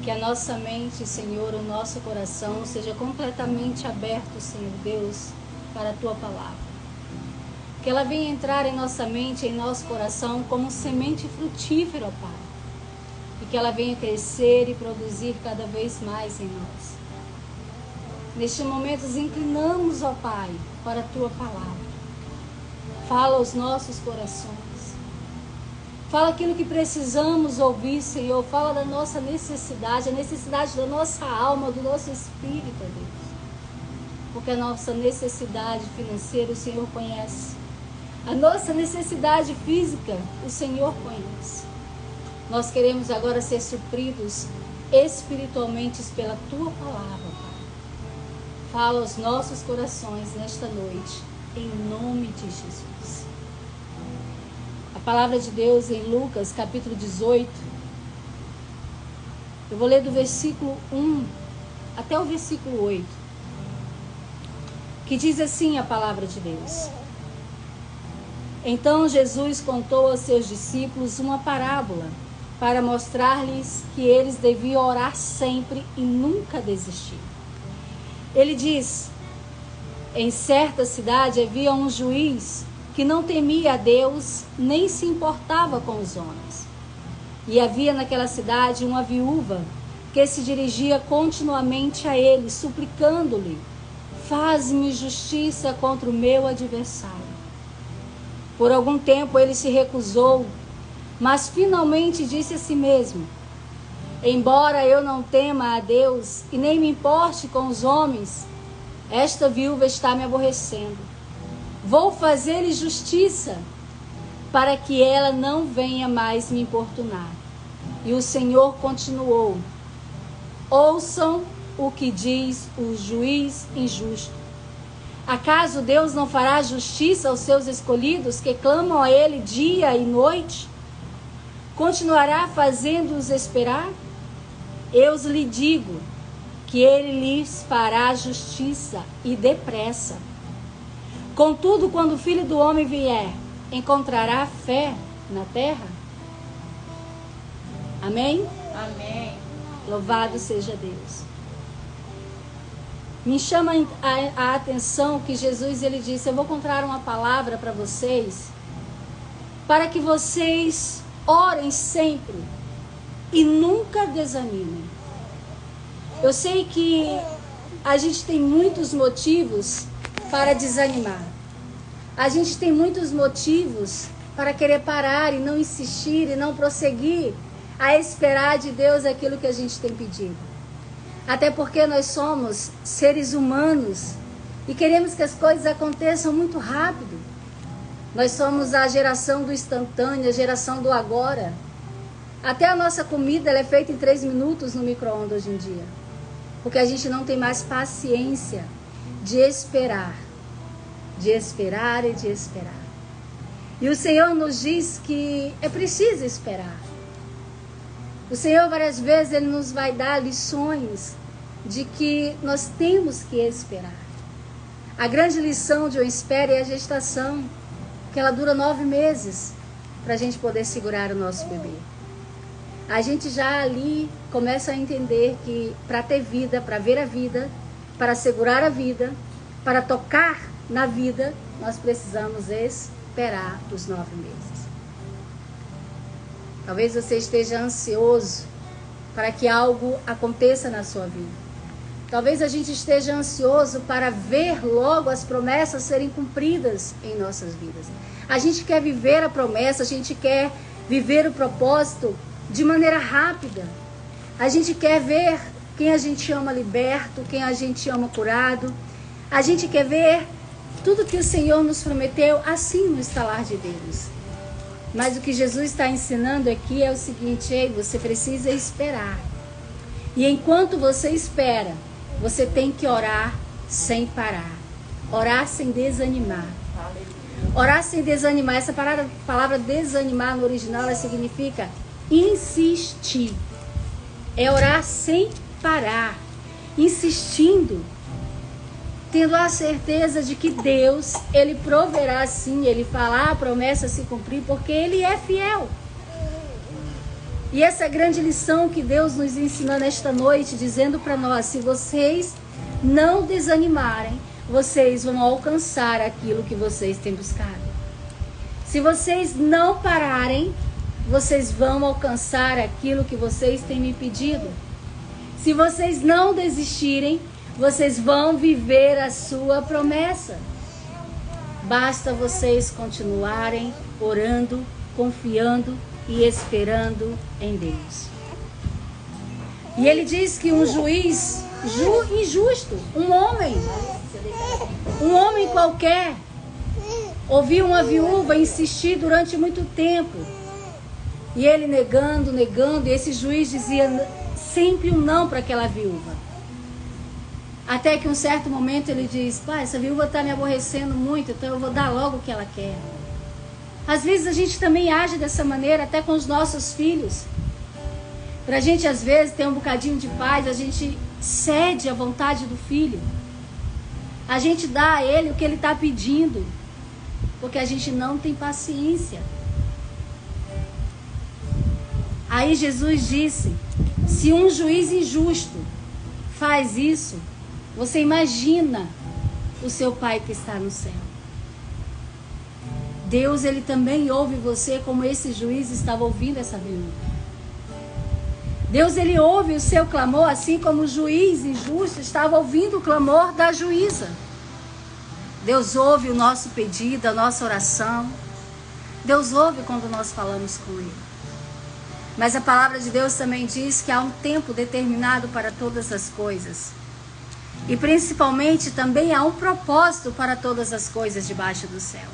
Que a nossa mente, Senhor, o nosso coração seja completamente aberto, Senhor Deus, para a Tua palavra. Que ela venha entrar em nossa mente, em nosso coração, como semente frutífera, ó Pai. E que ela venha crescer e produzir cada vez mais em nós. Neste momento, nos inclinamos, ó Pai, para a Tua palavra. Fala aos nossos corações. Fala aquilo que precisamos ouvir, Senhor. Fala da nossa necessidade, a necessidade da nossa alma, do nosso espírito, ó Deus. Porque a nossa necessidade financeira o Senhor conhece. A nossa necessidade física o Senhor conhece. Nós queremos agora ser supridos espiritualmente pela Tua palavra, Pai. Fala aos nossos corações nesta noite, em nome de Jesus. A palavra de Deus em Lucas, capítulo 18. Eu vou ler do versículo 1 até o versículo 8. Que diz assim a palavra de Deus. Então Jesus contou aos seus discípulos uma parábola para mostrar-lhes que eles deviam orar sempre e nunca desistir. Ele diz: em certa cidade havia um juiz que não temia a Deus, nem se importava com os homens. E havia naquela cidade uma viúva que se dirigia continuamente a ele, suplicando-lhe: faz-me justiça contra o meu adversário. Por algum tempo ele se recusou, mas finalmente disse a si mesmo: embora eu não tema a Deus e nem me importe com os homens, esta viúva está me aborrecendo. Vou fazer-lhe justiça, para que ela não venha mais me importunar. E o Senhor continuou: ouçam o que diz o juiz injusto. Acaso Deus não fará justiça aos seus escolhidos que clamam a Ele dia e noite? Continuará fazendo-os esperar? Eu lhe digo que Ele lhes fará justiça e depressa. Contudo, quando o Filho do Homem vier, encontrará fé na terra? Amém? Amém. Louvado seja Deus. Me chama a atenção que Jesus ele disse: eu vou contar uma palavra para vocês, para que vocês orem sempre e nunca desanimem. Eu sei que a gente tem muitos motivos para desanimar. A gente tem muitos motivos para querer parar e não insistir e não prosseguir a esperar de Deus aquilo que a gente tem pedido. Até porque nós somos seres humanos e queremos que as coisas aconteçam muito rápido. Nós somos a geração do instantâneo, a geração do agora. Até a nossa comida ela é feita em 3 minutos no micro-ondas hoje em dia. Porque a gente não tem mais paciência de esperar e de esperar. E o Senhor nos diz que é preciso esperar. O Senhor várias vezes Ele nos vai dar lições de que nós temos que esperar. A grande lição de uma espera é a gestação, que ela dura 9 meses para a gente poder segurar o nosso bebê. A gente já ali começa a entender que para ter vida, para ver a vida, para segurar a vida, para tocar na vida, nós precisamos esperar os 9 meses. Talvez você esteja ansioso para que algo aconteça na sua vida. Talvez a gente esteja ansioso para ver logo as promessas serem cumpridas em nossas vidas. A gente quer viver a promessa, a gente quer viver o propósito de maneira rápida. A gente quer ver quem a gente ama liberto, quem a gente ama curado. A gente quer ver tudo que o Senhor nos prometeu assim no estalar de dedos. Mas o que Jesus está ensinando aqui é o seguinte: ei, você precisa esperar. E enquanto você espera, você tem que orar sem parar. Orar sem desanimar. Orar sem desanimar. Essa palavra desanimar no original ela significa insistir. É orar sem parar. Insistindo. Tendo a certeza de que Deus, Ele proverá sim, Ele fará a promessa se cumprir, porque Ele é fiel. E essa é a grande lição que Deus nos ensina nesta noite, dizendo para nós: se vocês não desanimarem, vocês vão alcançar aquilo que vocês têm buscado. Se vocês não pararem, vocês vão alcançar aquilo que vocês têm me pedido. Se vocês não desistirem, vocês vão viver a sua promessa. Basta vocês continuarem orando, confiando e esperando em Deus. E ele diz que um juiz injusto, um homem qualquer, ouviu uma viúva insistir durante muito tempo. E ele negando, e esse juiz dizia sempre um não para aquela viúva. Até que um certo momento ele diz: pai, essa viúva está me aborrecendo muito, então eu vou dar logo o que ela quer. Às vezes a gente também age dessa maneira, até com os nossos filhos. Para a gente às vezes ter um bocadinho de paz, a gente cede à vontade do filho. A gente dá a ele o que ele está pedindo, porque a gente não tem paciência. Aí Jesus disse: se um juiz injusto faz isso, você imagina o seu Pai que está no céu. Deus, ele também ouve você como esse juiz estava ouvindo essa viúva. Deus, ele ouve o seu clamor assim como o juiz injusto estava ouvindo o clamor da juíza. Deus ouve o nosso pedido, a nossa oração. Deus ouve quando nós falamos com ele. Mas a palavra de Deus também diz que há um tempo determinado para todas as coisas. E principalmente também há um propósito para todas as coisas debaixo do céu.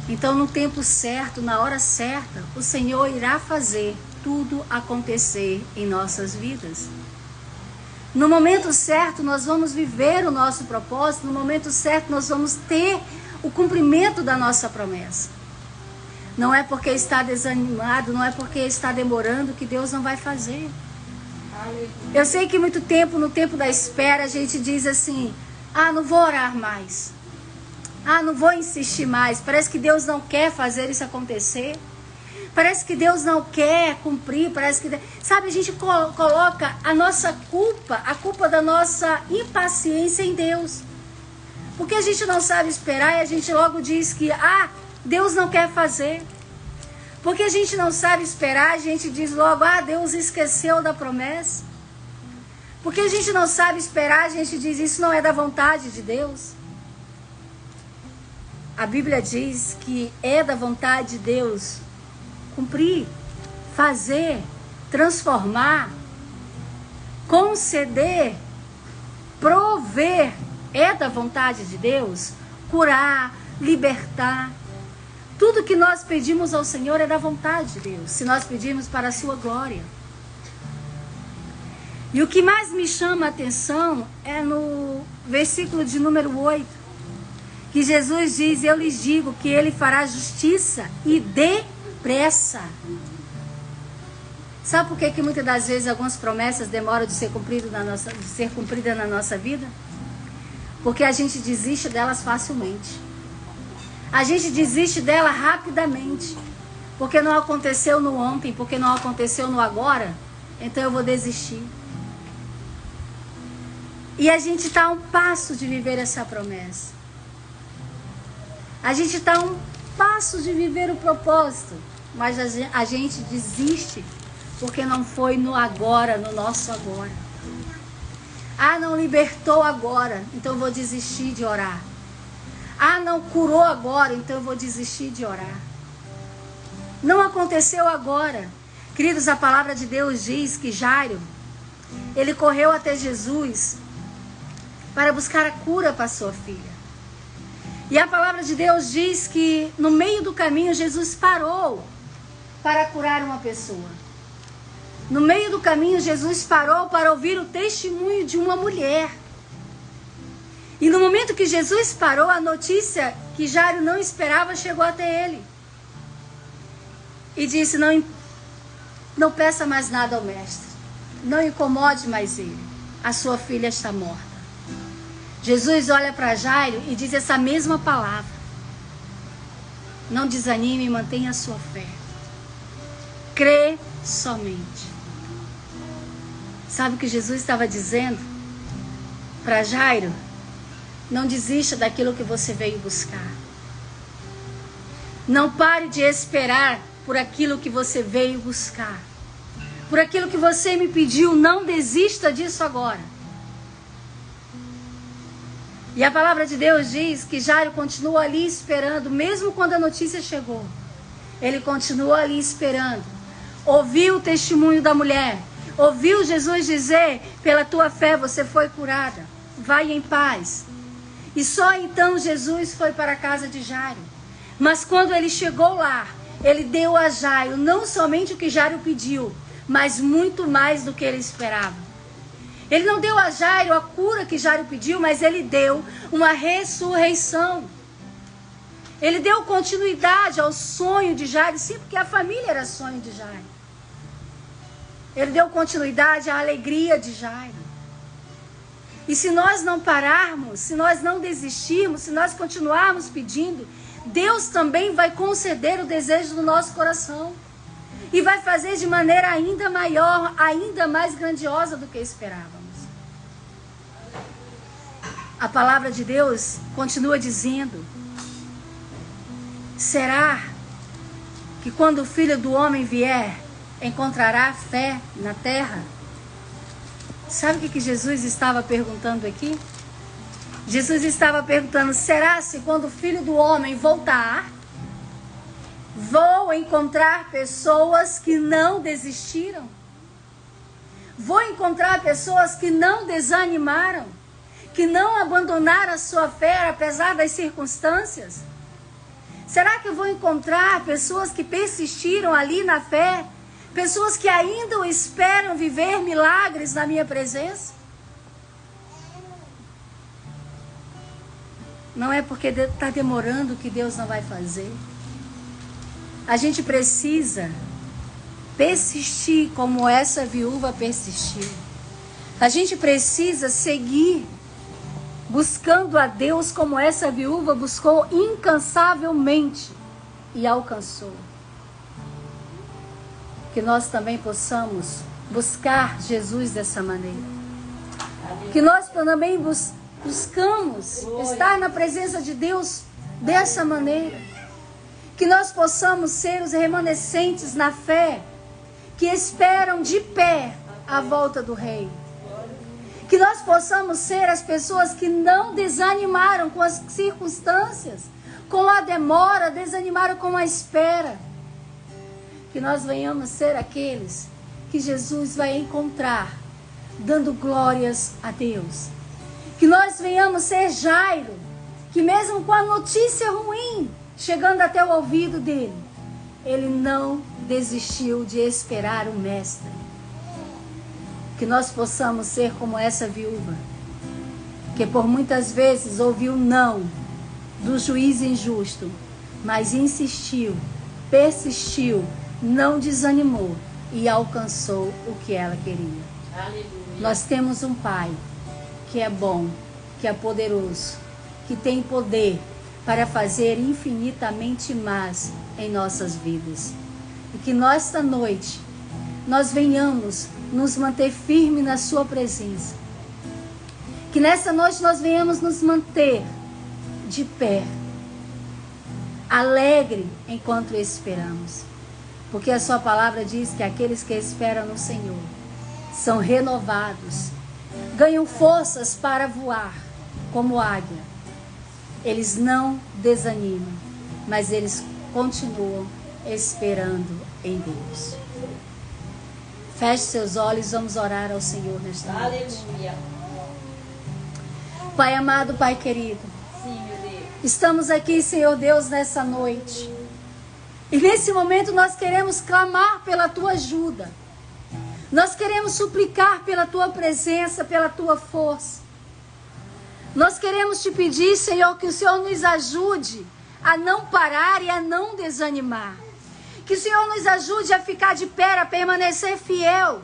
Então, no tempo certo, na hora certa, o Senhor irá fazer tudo acontecer em nossas vidas. No momento certo, nós vamos viver o nosso propósito. No momento certo, nós vamos ter o cumprimento da nossa promessa. Não é porque está desanimado, não é porque está demorando que Deus não vai fazer. Eu sei que muito tempo, no tempo da espera, a gente diz assim: ah, não vou orar mais. Ah, não vou insistir mais. Parece que Deus não quer fazer isso acontecer. Parece que Deus não quer cumprir. Parece que... Sabe, a gente coloca a nossa culpa, a culpa da nossa impaciência em Deus. Porque a gente não sabe esperar e a gente logo diz que, Deus não quer fazer. Porque a gente não sabe esperar, a gente diz logo, Deus esqueceu da promessa. Porque a gente não sabe esperar, a gente diz, isso não é da vontade de Deus. A Bíblia diz que é da vontade de Deus cumprir, fazer, transformar, conceder, prover. É da vontade de Deus curar, libertar. Tudo que nós pedimos ao Senhor é da vontade de Deus, se nós pedimos para a sua glória. E o que mais me chama a atenção é no versículo de número 8. Que Jesus diz: eu lhes digo que ele fará justiça e depressa. Sabe por que muitas das vezes algumas promessas demoram de ser cumpridas na nossa vida? Porque a gente desiste delas facilmente. A gente desiste dela rapidamente. Porque não aconteceu no ontem, porque não aconteceu no agora, então eu vou desistir. E a gente está a um passo de viver essa promessa. A gente está a um passo de viver o propósito, mas a gente desiste porque não foi no agora, no nosso agora. Não libertou agora, então eu vou desistir de orar. Não curou agora, então eu vou desistir de orar. Não aconteceu agora. Queridos, a palavra de Deus diz que Jairo, ele correu até Jesus para buscar a cura para sua filha. E a palavra de Deus diz que no meio do caminho Jesus parou para curar uma pessoa. No meio do caminho Jesus parou para ouvir o testemunho de uma mulher. E no momento que Jesus parou, a notícia que Jairo não esperava chegou até ele. E disse: não peça mais nada ao mestre. Não incomode mais ele. A sua filha está morta. Jesus olha para Jairo e diz essa mesma palavra: não desanime e mantenha a sua fé. crê somente. Sabe o que Jesus estava dizendo para Jairo? Não desista daquilo que você veio buscar. Não pare de esperar por aquilo que você veio buscar. Por aquilo que você me pediu, não desista disso agora. E a palavra de Deus diz que Jairo continuou ali esperando, mesmo quando a notícia chegou. Ele continuou ali esperando. Ouviu o testemunho da mulher. Ouviu Jesus dizer, pela tua fé você foi curada. Vai em paz. E só então Jesus foi para a casa de Jairo. Mas quando ele chegou lá, ele deu a Jairo não somente o que Jairo pediu, mas muito mais do que ele esperava. Ele não deu a Jairo a cura que Jairo pediu, mas ele deu uma ressurreição. Ele deu continuidade ao sonho de Jairo, sim, porque a família era sonho de Jairo. Ele deu continuidade à alegria de Jairo. E se nós não pararmos, se nós não desistirmos, se nós continuarmos pedindo, Deus também vai conceder o desejo do nosso coração. E vai fazer de maneira ainda maior, ainda mais grandiosa do que esperávamos. A palavra de Deus continua dizendo: será que quando o Filho do Homem vier, encontrará fé na terra? Sabe o que Jesus estava perguntando aqui? Jesus estava perguntando, será se quando o Filho do Homem voltar, vou encontrar pessoas que não desistiram? Vou encontrar pessoas que não desanimaram? Que não abandonaram a sua fé apesar das circunstâncias? Será que eu vou encontrar pessoas que persistiram ali na fé? Pessoas que ainda esperam viver milagres na minha presença? Não é porque está demorando que Deus não vai fazer. A gente precisa persistir como essa viúva persistiu. A gente precisa seguir buscando a Deus como essa viúva buscou incansavelmente e alcançou. Que nós também possamos buscar Jesus dessa maneira. Que nós também buscamos estar na presença de Deus dessa maneira. Que nós possamos ser os remanescentes na fé, que esperam de pé a volta do Rei. Que nós possamos ser as pessoas que não desanimaram com as circunstâncias, com a demora, desanimaram com a espera. Que nós venhamos ser aqueles que Jesus vai encontrar, dando glórias a Deus. Que nós venhamos ser Jairo, que mesmo com a notícia ruim chegando até o ouvido dele, ele não desistiu de esperar o Mestre. Que nós possamos ser como essa viúva, que por muitas vezes ouviu não do juiz injusto, mas insistiu, persistiu, não desanimou e alcançou o que ela queria. Aleluia. Nós temos um Pai que é bom, que é poderoso, que tem poder para fazer infinitamente mais em nossas vidas. E que nesta noite nós venhamos nos manter firmes na sua presença. Que nesta noite nós venhamos nos manter de pé, alegre enquanto esperamos. Porque a sua palavra diz que aqueles que esperam no Senhor são renovados, ganham forças para voar como águia. Eles não desanimam, mas eles continuam esperando em Deus. Feche seus olhos, vamos orar ao Senhor nesta noite. Aleluia. Pai amado, Pai querido, sim, meu Deus. Estamos aqui, Senhor Deus, nessa noite. E nesse momento nós queremos clamar pela Tua ajuda. Nós queremos suplicar pela Tua presença, pela Tua força. Nós queremos Te pedir, Senhor, que o Senhor nos ajude a não parar e a não desanimar. Que o Senhor nos ajude a ficar de pé, a permanecer fiel,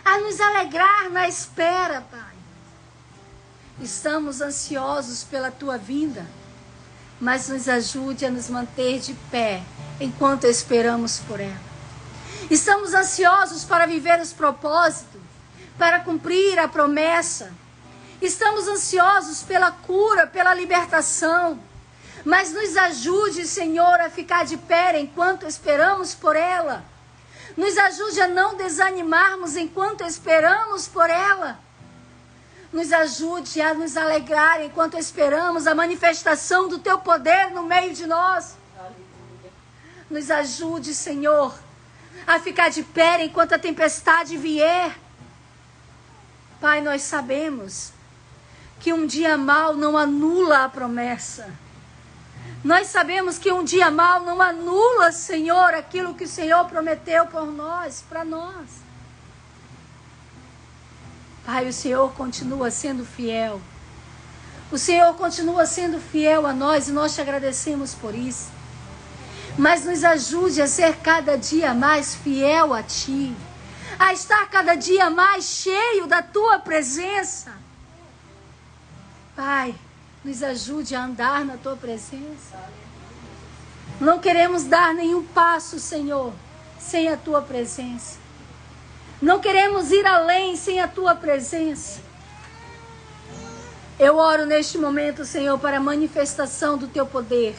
a nos alegrar na espera, Pai. Estamos ansiosos pela Tua vinda, mas nos ajude a nos manter de pé enquanto esperamos por ela. Estamos ansiosos para viver os propósitos, para cumprir a promessa. Estamos ansiosos pela cura, pela libertação. Mas nos ajude, Senhor, a ficar de pé enquanto esperamos por ela. Nos ajude a não desanimarmos enquanto esperamos por ela. Nos ajude a nos alegrar enquanto esperamos a manifestação do Teu poder no meio de nós. Nos ajude, Senhor, a ficar de pé enquanto a tempestade vier. Pai, nós sabemos que um dia mau não anula a promessa. Nós sabemos que um dia mau não anula, Senhor, aquilo que o Senhor prometeu por nós, para nós. Pai, o Senhor continua sendo fiel. O Senhor continua sendo fiel a nós e nós te agradecemos por isso. Mas nos ajude a ser cada dia mais fiel a Ti, a estar cada dia mais cheio da Tua presença. Pai, nos ajude a andar na Tua presença. Não queremos dar nenhum passo, Senhor, sem a Tua presença. Não queremos ir além sem a Tua presença. Eu oro neste momento, Senhor, para a manifestação do Teu poder.